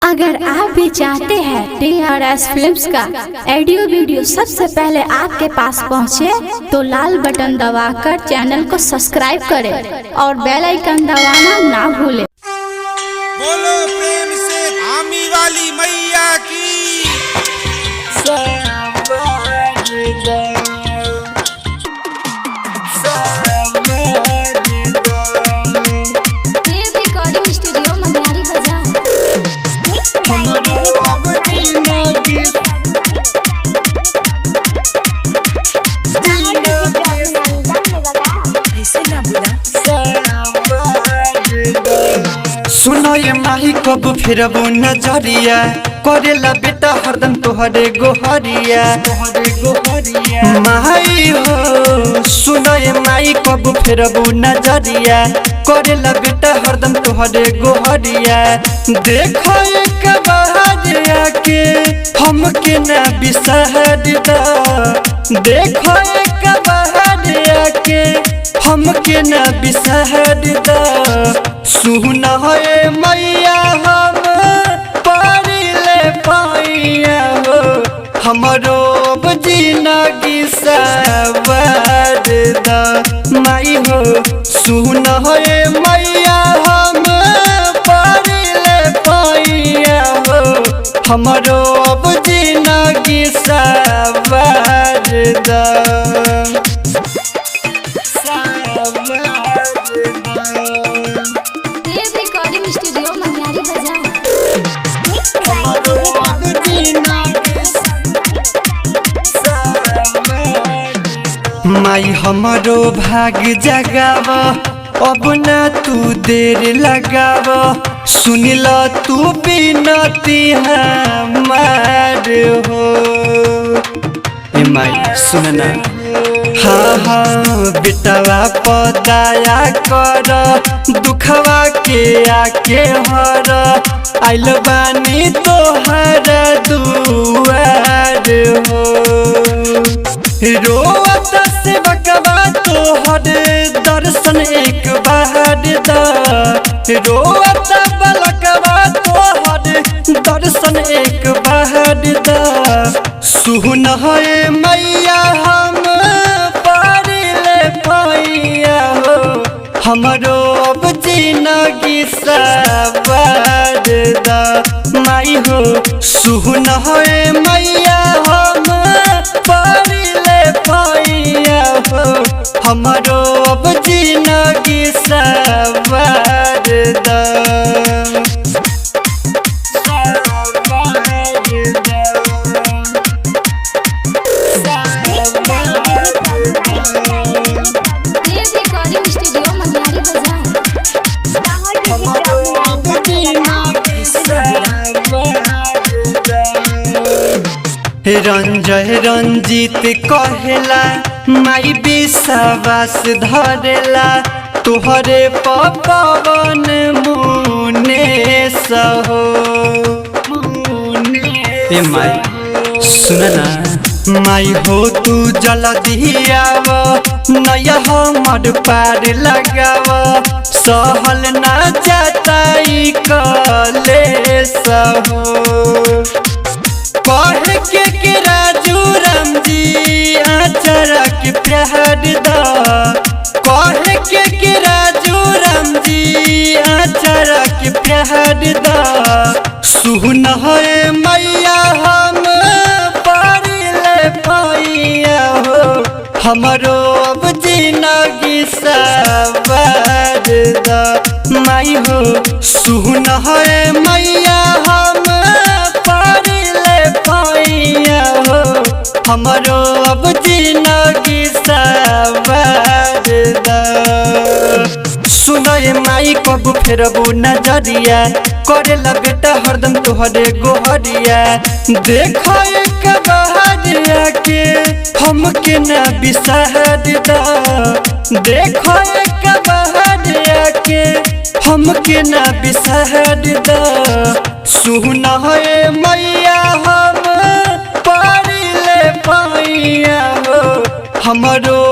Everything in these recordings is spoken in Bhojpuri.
अगर आप भी चाहते हैं TRS फिल्म्स का ऑडियो वीडियो सबसे पहले आपके पास पहुंचे, तो लाल बटन दबाकर चैनल को सब्सक्राइब करें और बेल आइकन दबाना ना भूलें। बोलो प्रेम से आमी वाली मैया की। रिकॉर्डिंग स्टूडियो मंगलारी बाजार। सुनो ये माही कब फिरबू नजरिया, करेला बेटा हरदम तोहरे गोहरिया माही हो। सुनो ये माही कब फिरबू नजरिया, करेला बेटा हरदम तोहरे गोहरिया। देखो एक बाहर आके हमके ना बिसहर दा, देखो एक बाहर आके हमके न बिसहर दा। सुन है मैया हम पारिले पाइया हो, हमरो जिंदगी सवार दा माई हो। सुन है मैया हम पारिले पाइया हो, हमरो जिंदगी सवार दा। रिकॉर्डिंग स्टूडियो मंगलारी बाजार। माई हमरो भाग जगाव, अब न तू देर लगाव। सुनिल तू बिनती हमार हो ए माई सुनना। हाँ हाँ बेटवा पदाया कर, दुखवा के आके हर। आइल बानी तोहर दुआर हो, रोवत से बकवा तोहर दर्शन एक बार दा। रोवत बलकवा तोहर दर्शन एक बार दा। सुन है मैया हम पारिले पाइया हो, हमरो जिंदगी सवार दा माई हो। सुन है मैया हम पारिले पाइया हो, हमरो जिंदगी सवार दा। रिकॉर्डिंग स्टूडियो मंगलारी बाजार। रंजय रंजीत कहेला माई विश्वास धरेला, तोहरे पवन मुनेश हो। ए माई सुनना माई हो, तू जल्दी आव नया हमर पार लगाव। सहल ना जाताई कलेश हो, कह के राजू राम जी आचरा के प्यार दा। कह के राजू राम जी आचरा के प्यार दा। सुन है मैया हम पारिले पाइया हो, हमरो जिंदगी सवार दा माई हो। सुन है मैया हम पारिले पाइया हो, हमरो जिंदगी सवार दा। सुन माई कब फेरबू नजरिया, करेला बेटा हरदम तोहरे गोहरिया। देखो एक बाहर आके हमके न बिसहर दा, देखो एक बाहर आके हमके न बिसहर दा। सुन है मैया हम पारिले पाइया हो, हमरो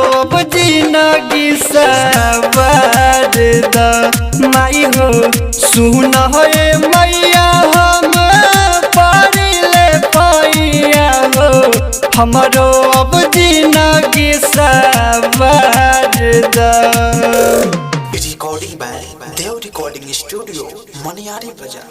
जिंदगी सवार दा माई हो। सुन है मैया हम हमरो अब जिंदगी सवार द। Recording by Dev recording studio Maniyari बाजार।